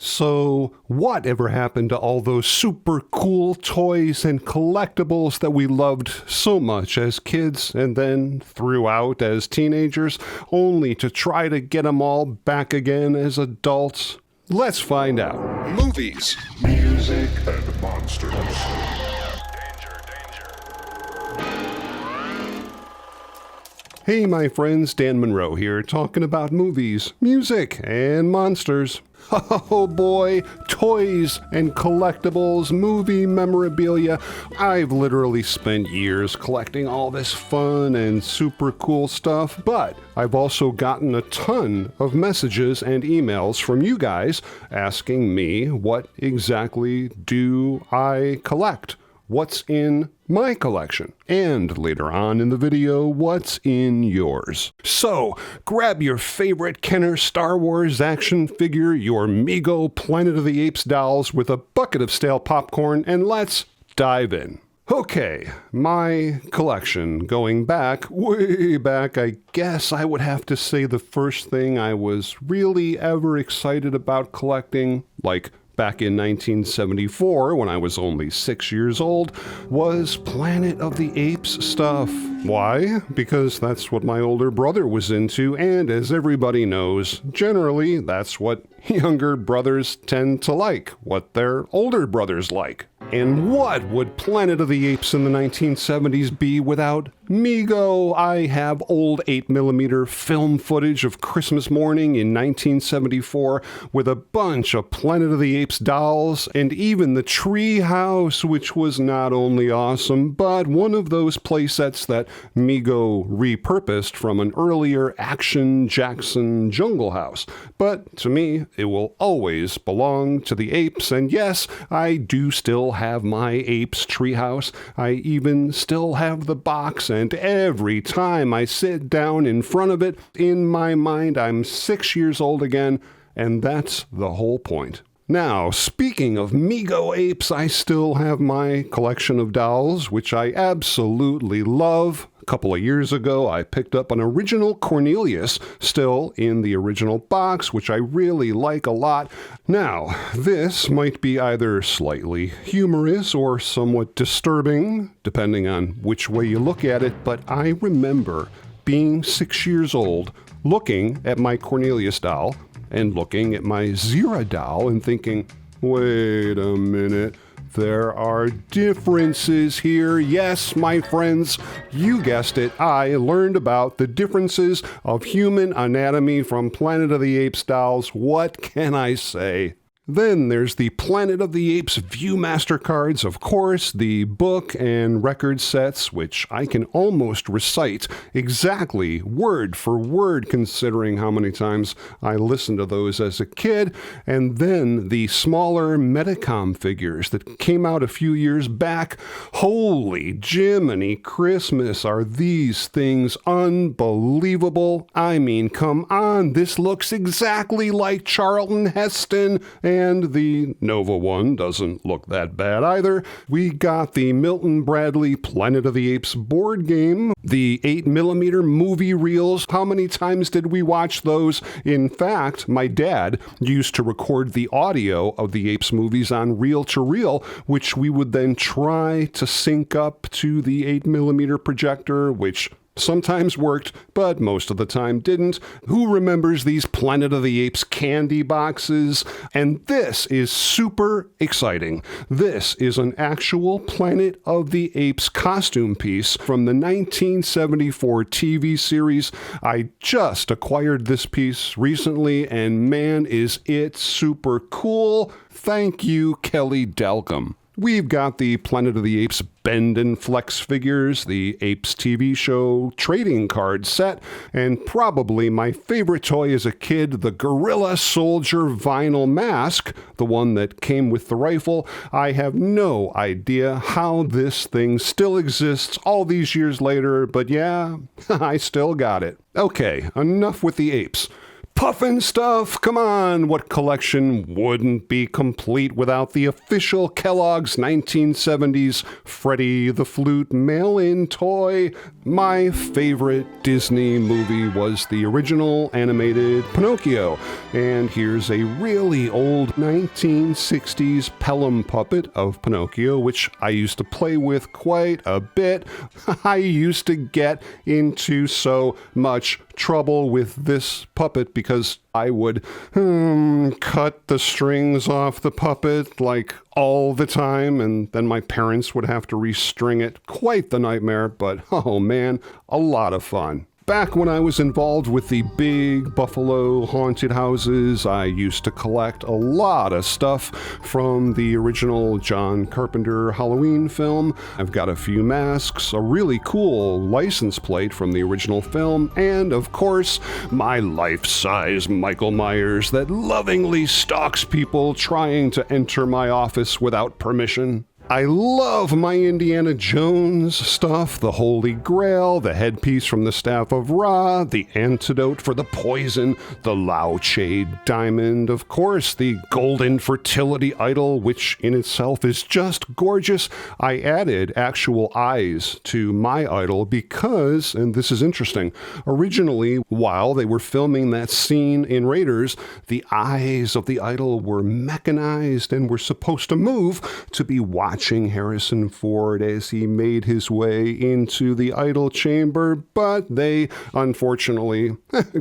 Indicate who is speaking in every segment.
Speaker 1: So, whatever happened to all those super cool toys and collectibles that we loved so much as kids and then threw out as teenagers, only to try to get them all back again as adults? Let's find out. Movies,
Speaker 2: Music and monsters.
Speaker 1: Hey my friends, Dan Monroe here, talking about movies, music, and monsters. Oh boy, toys and collectibles, movie memorabilia. I've literally spent years collecting all this fun and super cool stuff, but I've also gotten a ton of messages and emails from you guys asking me what exactly do I collect? What's in my collection? And later on in the video, what's in yours? So, grab your favorite Kenner Star Wars action figure, your Mego Planet of the Apes dolls with a bucket of stale popcorn, and let's dive in. Okay, my collection, going back, way back, I guess I would have to say the first thing I was really ever excited about collecting, like back in 1974, when I was only 6 years old, was Planet of the Apes stuff. Why? Because that's what my older brother was into, and as everybody knows, generally that's what younger brothers tend to like, what their older brothers like. And what would Planet of the Apes in the 1970s be without Mego? I have old 8mm film footage of Christmas morning in 1974 with a bunch of Planet of the Apes dolls and even the tree house, which was not only awesome, but one of those playsets that Mego repurposed from an earlier Action Jackson Jungle House. But to me, it will always belong to the apes, and yes, I do still have my apes treehouse. I even still have the box, and every time I sit down in front of it, in my mind, I'm 6 years old again, and that's the whole point. Now, speaking of Mego apes, I still have my collection of dolls, which I absolutely love. A couple of years ago, I picked up an original Cornelius, still in the original box, which I really like a lot. Now, this might be either slightly humorous or somewhat disturbing, depending on which way you look at it, but I remember being 6 years old, looking at my Cornelius doll, and looking at my Zira doll and thinking, wait a minute, there are differences here. Yes, my friends, you guessed it. I learned about the differences of human anatomy from Planet of the Apes dolls. What can I say? Then there's the Planet of the Apes Viewmaster cards, of course, the book and record sets, which I can almost recite exactly word for word considering how many times I listened to those as a kid, and then the smaller Metacom figures that came out a few years back. Holy Jiminy Christmas, are these things unbelievable? I mean, come on, this looks exactly like Charlton Heston, and the Nova one doesn't look that bad either. We got the Milton Bradley Planet of the Apes board game, the 8mm movie reels. How many times did we watch those? In fact, my dad used to record the audio of the Apes movies on reel-to-reel, which we would then try to sync up to the 8mm projector, which sometimes worked, but most of the time didn't. Who remembers these Planet of the Apes candy boxes? And this is super exciting. This is an actual Planet of the Apes costume piece from the 1974 TV series. I just acquired this piece recently, and man, is it super cool. Thank you, Kelly Delcom. We've got the Planet of the Apes Bend and Flex figures, the Apes TV show trading card set, and probably my favorite toy as a kid, the Gorilla Soldier vinyl mask, the one that came with the rifle. I have no idea how this thing still exists all these years later, but yeah, I still got it. Okay, enough with the apes. Puffin stuff. Come on, what collection wouldn't be complete without the official Kellogg's 1970s Freddie the Flute mail-in toy? My favorite Disney movie was the original animated Pinocchio, and here's a really old 1960s Pelham puppet of Pinocchio, which I used to play with quite a bit. I used to get into so much trouble with this puppet because I would cut the strings off the puppet like all the time, and then my parents would have to restring it. Quite the nightmare, but oh man, a lot of fun. Back when I was involved with the big Buffalo haunted houses, I used to collect a lot of stuff from the original John Carpenter Halloween film. I've got a few masks, a really cool license plate from the original film, and of course, my life-size Michael Myers that lovingly stalks people trying to enter my office without permission. I love my Indiana Jones stuff, the Holy Grail, the headpiece from the Staff of Ra, the antidote for the poison, the Lao Che diamond, of course, the golden fertility idol, which in itself is just gorgeous. I added actual eyes to my idol because, and this is interesting, originally, while they were filming that scene in Raiders, the eyes of the idol were mechanized and were supposed to move to be watching Harrison Ford as he made his way into the idol chamber, but they unfortunately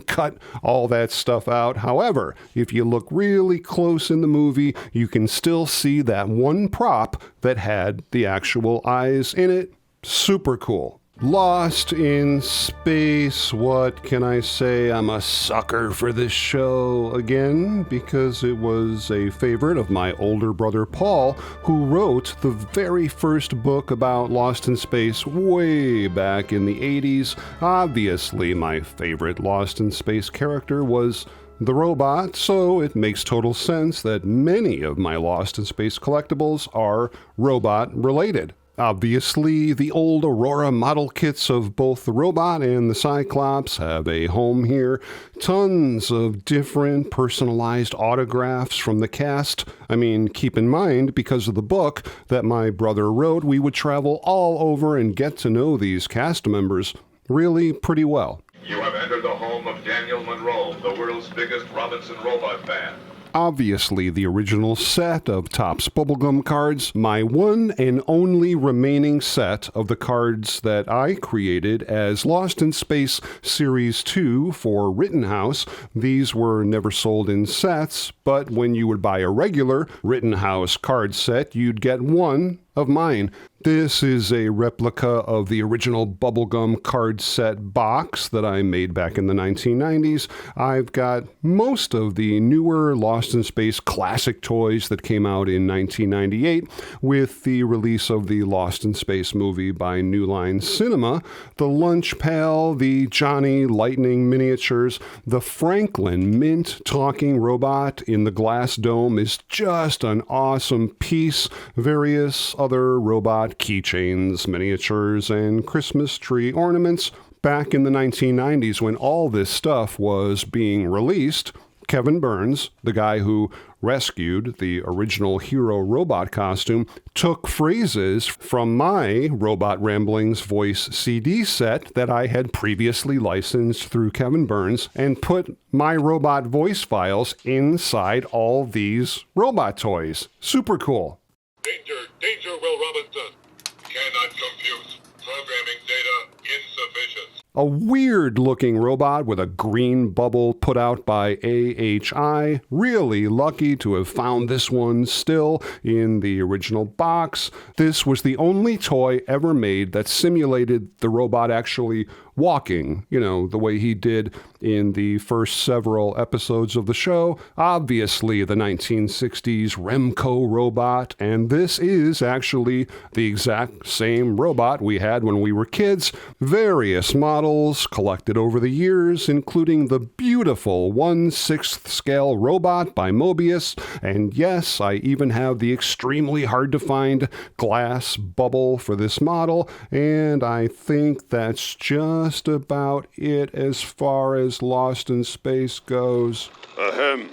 Speaker 1: cut all that stuff out. However, if you look really close in the movie, you can still see that one prop that had the actual eyes in it. Super cool. Lost in Space, what can I say? I'm a sucker for this show again because it was a favorite of my older brother Paul, who wrote the very first book about Lost in Space way back in the 80s. Obviously, my favorite Lost in Space character was the robot, so it makes total sense that many of my Lost in Space collectibles are robot-related. Obviously, the old Aurora model kits of both the robot and the Cyclops have a home here. Tons of different personalized autographs from the cast. I mean, keep in mind, because of the book that my brother wrote, we would travel all over and get to know these cast members really pretty well.
Speaker 2: You have entered the home of Daniel Monroe, the world's biggest Robinson robot fan.
Speaker 1: Obviously, the original set of Topps bubblegum cards, my one and only remaining set of the cards that I created as Lost in Space Series 2 for Rittenhouse. These were never sold in sets, but when you would buy a regular Rittenhouse card set, you'd get one of mine. This is a replica of the original bubblegum card set box that I made back in the 1990s. I've got most of the newer Lost in Space classic toys that came out in 1998 with the release of the Lost in Space movie by New Line Cinema, the Lunch Pail, the Johnny Lightning miniatures, the Franklin Mint talking robot in the glass dome is just an awesome piece. Various other robot keychains, miniatures, and Christmas tree ornaments. Back in the 1990s, when all this stuff was being released, Kevin Burns, the guy who rescued the original hero robot costume, took phrases from my Robot Ramblings voice CD set that I had previously licensed through Kevin Burns and put my robot voice files inside all these robot toys. Super cool.
Speaker 2: Danger, danger, Will Robinson. Cannot compute. Programming data insufficient.
Speaker 1: A weird-looking robot with a green bubble put out by AHI. Really lucky to have found this one still in the original box. This was the only toy ever made that simulated the robot actually walking, the way he did in the first several episodes of the show. Obviously, the 1960s Remco robot, and this is actually the exact same robot we had when we were kids. Various models collected over the years, including the beautiful beautiful 1/6 scale robot by Mobius, and yes, I even have the extremely hard to find glass bubble for this model, and I think that's just about it as far as Lost in Space goes.
Speaker 3: Ahem.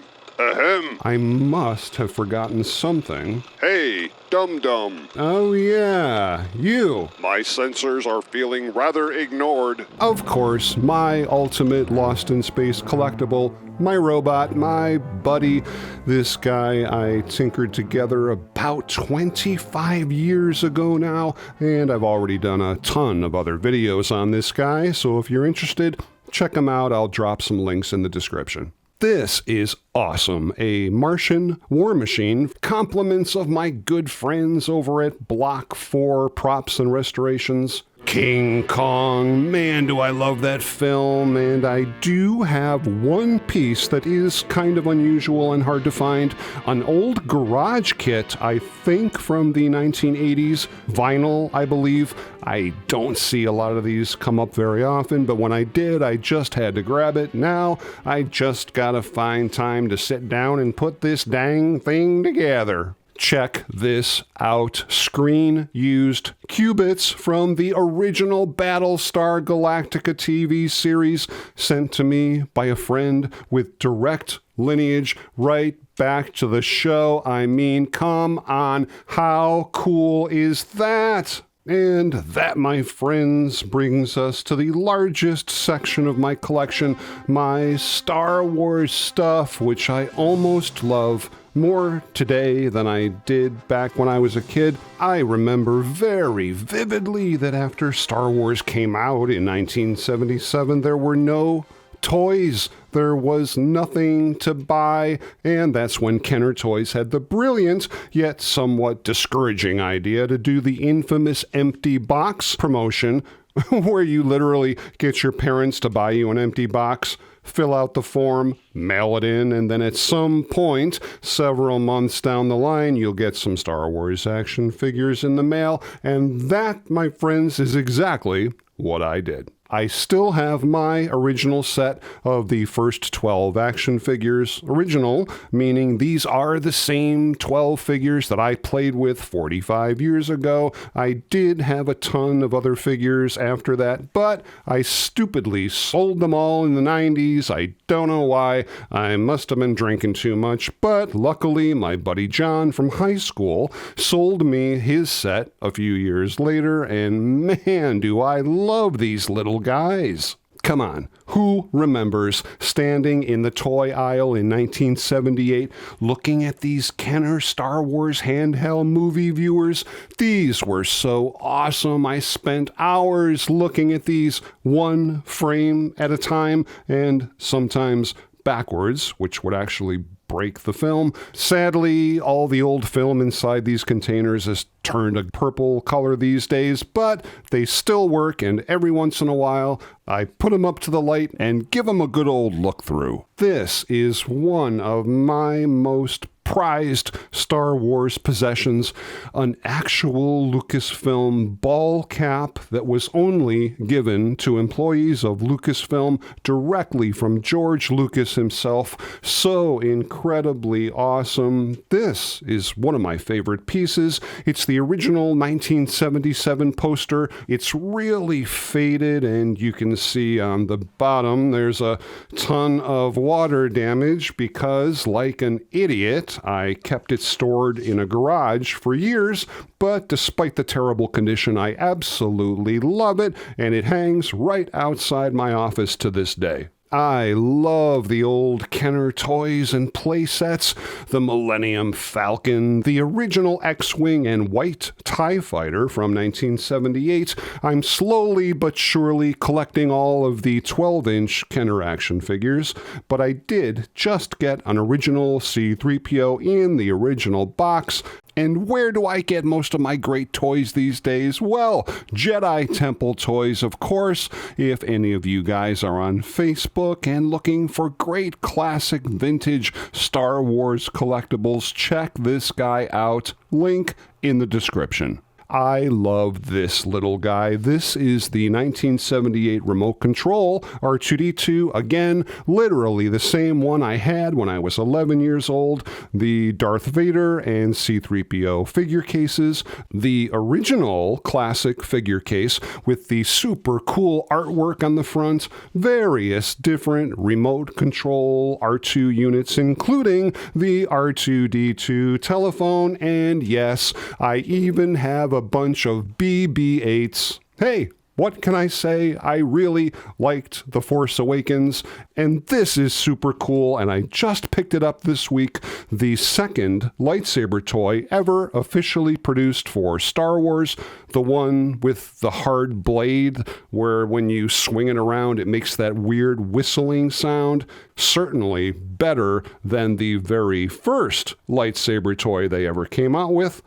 Speaker 1: I must have forgotten something.
Speaker 3: Hey, dum-dum.
Speaker 1: Oh yeah, you.
Speaker 3: My sensors are feeling rather ignored.
Speaker 1: Of course, my ultimate Lost in Space collectible, my robot, my buddy, this guy I tinkered together about 25 years ago now, and I've already done a ton of other videos on this guy, so if you're interested, check him out. I'll drop some links in the description. This is awesome. A Martian war machine. Compliments of my good friends over at Block 4 Props and Restorations. King Kong, man, do I love that film, and I do have one piece that is kind of unusual and hard to find. An old garage kit, I think from the 1980s, vinyl, I believe. I don't see a lot of these come up very often, but when I did, I just had to grab it. Now, I just gotta find time to sit down and put this dang thing together. Check this out. Screen-used qubits from the original Battlestar Galactica TV series sent to me by a friend with direct lineage right back to the show. I mean, come on, how cool is that? And that, my friends, brings us to the largest section of my collection, my Star Wars stuff, which I almost love more today than I did back when I was a kid. I remember very vividly that after Star Wars came out in 1977, there were no toys. There was nothing to buy, and that's when Kenner Toys had the brilliant, yet somewhat discouraging idea to do the infamous empty box promotion, where you literally get your parents to buy you an empty box, fill out the form, mail it in, and then at some point, several months down the line, you'll get some Star Wars action figures in the mail, and that, my friends, is exactly what I did. I still have my original set of the first 12 action figures. Original, meaning these are the same 12 figures that I played with 45 years ago. I did have a ton of other figures after that, but I stupidly sold them all in the 90s. I don't know why. I must have been drinking too much, but luckily my buddy John from high school sold me his set a few years later, and man, do I love these little guys. Come on, who remembers standing in the toy aisle in 1978 looking at these Kenner Star Wars handheld movie viewers? These were so awesome. I spent hours looking at these one frame at a time, and sometimes backwards, which would actually break the film. Sadly, all the old film inside these containers has turned a purple color these days, but they still work, and every once in a while, I put them up to the light and give them a good old look through. This is one of my most prized Star Wars possessions, an actual Lucasfilm ball cap that was only given to employees of Lucasfilm directly from George Lucas himself. So incredibly awesome. This is one of my favorite pieces. It's the original 1977 poster. It's really faded, and you can see on the bottom there's a ton of water damage because, like an idiot, I kept it stored in a garage for years, but despite the terrible condition, I absolutely love it, and it hangs right outside my office to this day. I love the old Kenner toys and play sets, the Millennium Falcon, the original X-Wing and White TIE Fighter from 1978. I'm slowly but surely collecting all of the 12-inch Kenner action figures, but I did just get an original C-3PO in the original box. And where do I get most of my great toys these days? Well, Jedi Temple Toys, of course. If any of you guys are on Facebook and looking for great classic vintage Star Wars collectibles, check this guy out. Link in the description. I love this little guy. This is the 1978 remote control R2-D2. Again, literally the same one I had when I was 11 years old. The Darth Vader and C-3PO figure cases. The original classic figure case with the super cool artwork on the front. Various different remote control R2 units, including the R2-D2 telephone. And yes, I even have a bunch of BB-8s. Hey, what can I say? I really liked The Force Awakens, and this is super cool, and I just picked it up this week, the second lightsaber toy ever officially produced for Star Wars, the one with the hard blade, where when you swing it around, it makes that weird whistling sound. Certainly better than the very first lightsaber toy they ever came out with.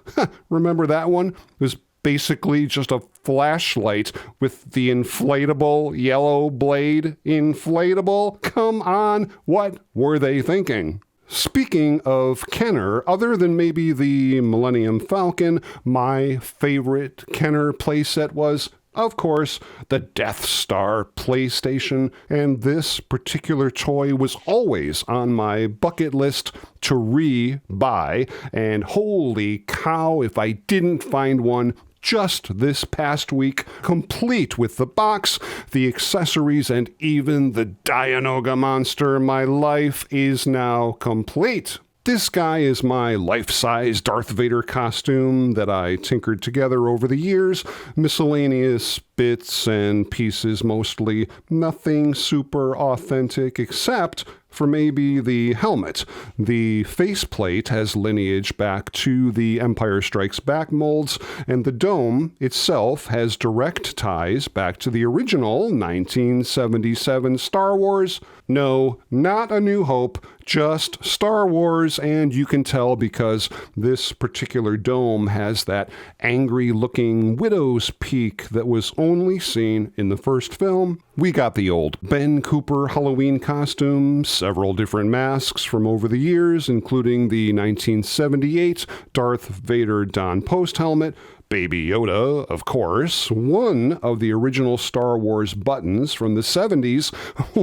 Speaker 1: Remember that one? It was basically just a flashlight with the inflatable yellow blade. Inflatable? Come on, what were they thinking? Speaking of Kenner, other than maybe the Millennium Falcon, my favorite Kenner playset was, of course, the Death Star PlayStation, and this particular toy was always on my bucket list to re-buy, and holy cow, if I didn't find one just this past week, complete with the box, the accessories, and even the Dianoga monster, my life is now complete. This guy is my life-size Darth Vader costume that I tinkered together over the years. Miscellaneous bits and pieces mostly. Nothing super authentic except for maybe the helmet. The faceplate has lineage back to the Empire Strikes Back molds, and the dome itself has direct ties back to the original 1977 Star Wars. No, not A New Hope, just Star Wars, and you can tell because this particular dome has that angry-looking widow's peak that was only seen in the first film. We got the old Ben Cooper Halloween costume, several different masks from over the years, including the 1978 Darth Vader Don Post helmet, Baby Yoda, of course, one of the original Star Wars buttons from the 70s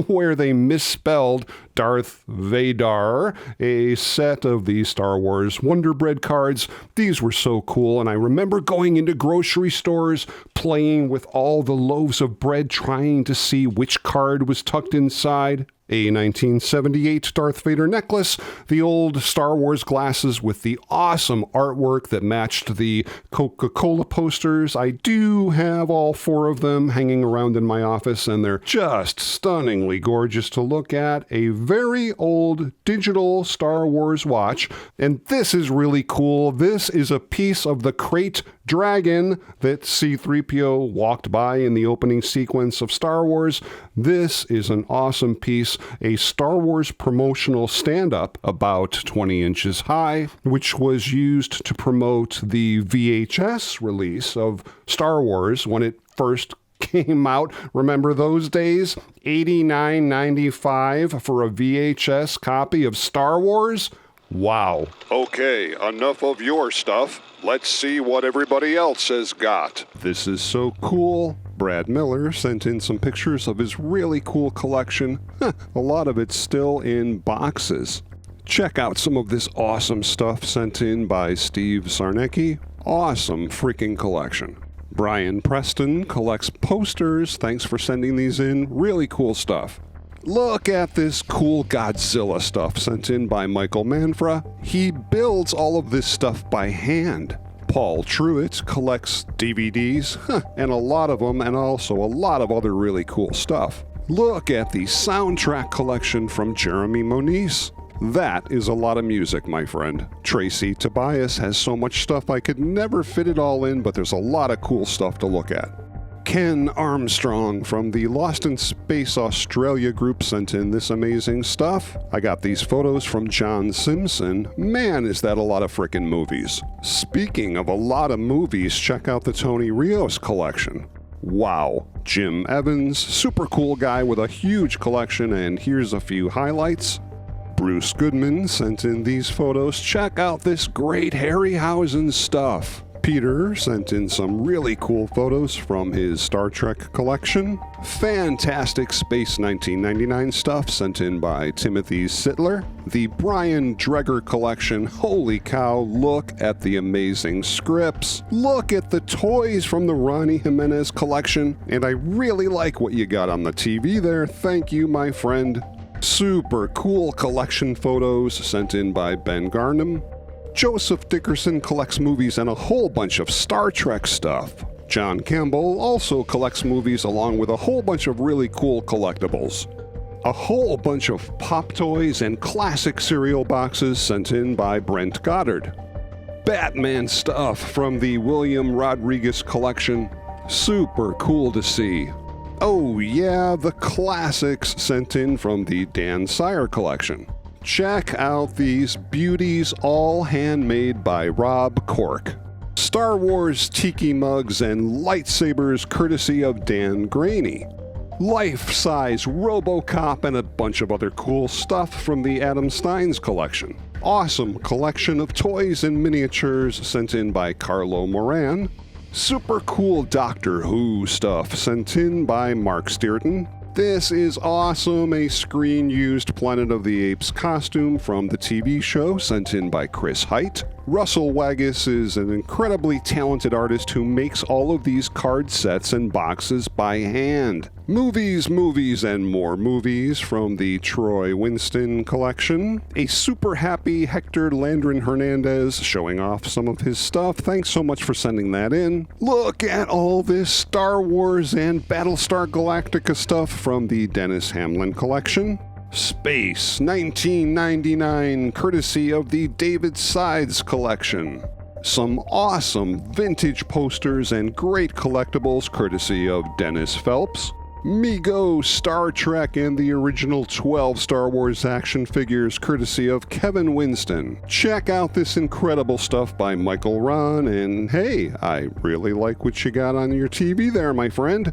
Speaker 1: where they misspelled Darth Vader, a set of the Star Wars Wonder Bread cards. These were so cool, and I remember going into grocery stores, playing with all the loaves of bread, trying to see which card was tucked inside. A 1978 Darth Vader necklace, the old Star Wars glasses with the awesome artwork that matched the Coca-Cola posters. I do have all 4 of them hanging around in my office, and they're just stunningly gorgeous to look at. A very old digital Star Wars watch, and this is really cool. This is a piece of the crate dragon that C-3PO walked by in the opening sequence of Star Wars. This is an awesome piece, a Star Wars promotional stand-up about 20 inches high, which was used to promote the VHS release of Star Wars when it first came out. Remember those days? $89.95 for a VHS copy of Star Wars? Wow.
Speaker 3: Okay, enough of your stuff. Let's see what everybody else has got.
Speaker 1: This is so cool. Brad Miller sent in some pictures of his really cool collection. A lot of it's still in boxes. Check out some of this awesome stuff sent in by Steve Sarnecki. Awesome freaking collection. Brian Preston collects posters. Thanks for sending these in. Really cool stuff. Look at this cool Godzilla stuff sent in by Michael Manfra. He builds all of this stuff by hand. Paul Truitt collects DVDs, and a lot of them, and also a lot of other really cool stuff. Look at the soundtrack collection from Jeremy Moniz. That is a lot of music, my friend. Tracy Tobias has so much stuff I could never fit it all in, but there's a lot of cool stuff to look at. Ken Armstrong from the Lost in Space Australia group sent in this amazing stuff. I got these photos from John Simpson. Man, is that a lot of frickin' movies. Speaking of a lot of movies, check out the Tony Rios collection. Wow. Jim Evans, super cool guy with a huge collection, and here's a few highlights. Bruce Goodman sent in these photos. Check out this great Harryhausen stuff. Peter sent in some really cool photos from his Star Trek collection. Fantastic Space 1999 stuff sent in by Timothy Sittler. The Brian Dreger collection. Holy cow, look at the amazing scripts. Look at the toys from the Ronnie Jimenez collection. And I really like what you got on the TV there. Thank you, my friend. Super cool collection photos sent in by Ben Garnham. Joseph Dickerson collects movies and a whole bunch of Star Trek stuff. John Campbell also collects movies along with a whole bunch of really cool collectibles. A whole bunch of pop toys and classic cereal boxes sent in by Brent Goddard. Batman stuff from the William Rodriguez collection. Super cool to see. Oh yeah, the classics sent in from the Dan Sire collection. Check out these beauties, all handmade by Rob Cork. Star Wars tiki mugs and lightsabers courtesy of Dan Graney. Life-size RoboCop and a bunch of other cool stuff from the Adam Steins collection. Awesome collection of toys and miniatures sent in by Carlo Moran. Super cool Doctor Who stuff sent in by Mark Stearton. This is awesome, a screen-used Planet of the Apes costume from the TV show sent in by Chris Height. Russell Waggis is an incredibly talented artist who makes all of these card sets and boxes by hand. Movies, and more movies from the Troy Winston collection. A super happy Hector Landrin Hernandez showing off some of his stuff. Thanks so much for sending that in. Look at all this Star Wars and Battlestar Galactica stuff from the Dennis Hamlin collection. Space 1999, courtesy of the David Sides collection. Some awesome vintage posters and great collectibles courtesy of Dennis Phelps. Mego, Star Trek, and the original 12 Star Wars action figures courtesy of Kevin Winston. Check out this incredible stuff by Michael Ron, and hey, I really like what you got on your TV there, my friend.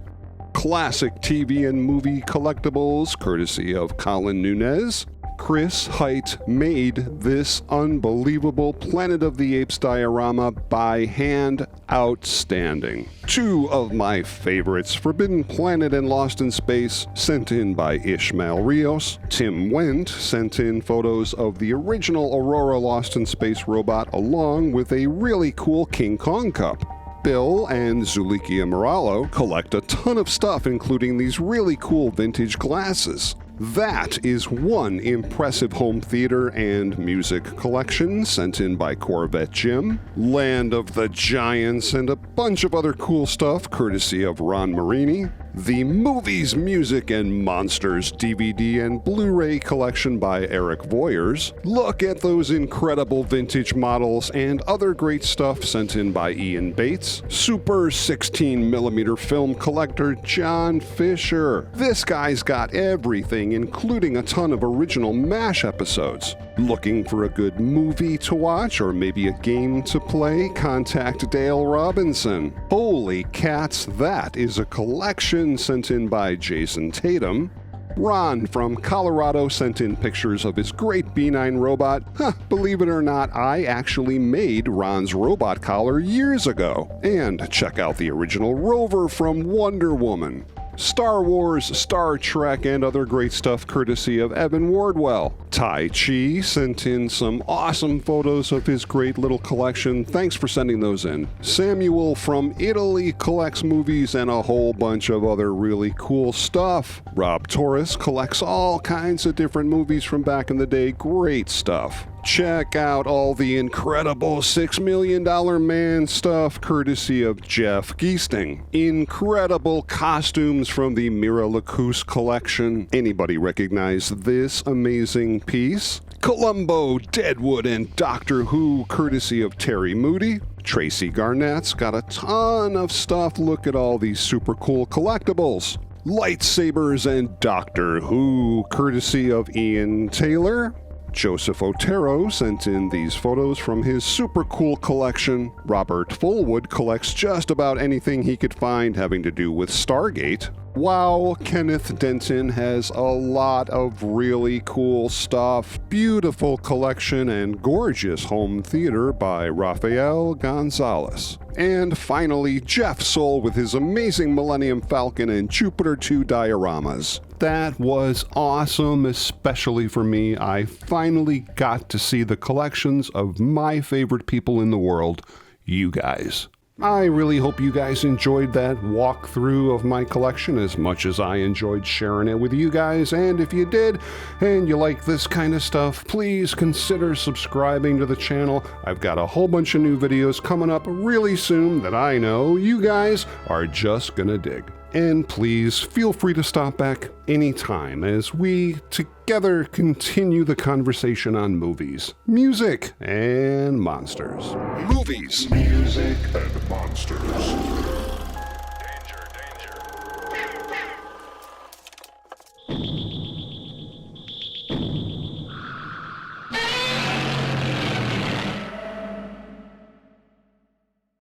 Speaker 1: Classic TV and movie collectibles courtesy of Colin Nunez. Chris Height made this unbelievable Planet of the Apes diorama by hand. Outstanding. Two of my favorites, Forbidden Planet and Lost in Space, sent in by Ishmael Rios. Tim Wendt sent in photos of the original Aurora Lost in Space robot along with a really cool King Kong cup. Bill and Zulikia Moralo collect a ton of stuff, including these really cool vintage glasses. That is one impressive home theater and music collection sent in by Corvette Jim. Land of the Giants and a bunch of other cool stuff courtesy of Ron Marini. The Movies, Music, and Monsters DVD and Blu-ray collection by Eric Voyers. Look at those incredible vintage models and other great stuff sent in by Ian Bates. Super 16mm film collector John Fisher. This guy's got everything, including a ton of original MASH episodes. Looking for a good movie to watch or maybe a game to play? Contact Dale Robinson. Holy cats, that is a collection sent in by Jason Tatum. Ron from Colorado sent in pictures of his great B9 robot. Believe it or not, I actually made Ron's robot collar years ago. And check out the original Rover from Wonder Woman. Star Wars, Star Trek, and other great stuff courtesy of Evan Wardwell. Tai Chi sent in some awesome photos of his great little collection. Thanks for sending those in. Samuel from Italy collects movies and a whole bunch of other really cool stuff. Rob Torres collects all kinds of different movies from back in the day. Great stuff. Check out all the incredible $6 Million Man stuff courtesy of Jeff Geesting. Incredible costumes from the Mira Lacousse collection. Anybody recognize this amazing piece? Columbo, Deadwood, and Doctor Who courtesy of Terry Moody. Tracy Garnett's got a ton of stuff. Look at all these super cool collectibles. Lightsabers and Doctor Who courtesy of Ian Taylor. Joseph Otero sent in these photos from his super cool collection. Robert Fullwood collects just about anything he could find having to do with Stargate. Wow, Kenneth Denton has a lot of really cool stuff. Beautiful collection and gorgeous home theater by Rafael Gonzalez. And finally, Jeff Soul with his amazing Millennium Falcon and Jupiter 2 dioramas. That was awesome, especially for me. I finally got to see the collections of my favorite people in the world, you guys. I really hope you guys enjoyed that walkthrough of my collection as much as I enjoyed sharing it with you guys. And if you did, and you like this kind of stuff, please consider subscribing to the channel. I've got a whole bunch of new videos coming up really soon that I know you guys are just gonna dig. And please feel free to stop back anytime as we together continue the conversation on movies, music, and monsters. Movies,
Speaker 3: Music and monsters.
Speaker 2: Danger, danger.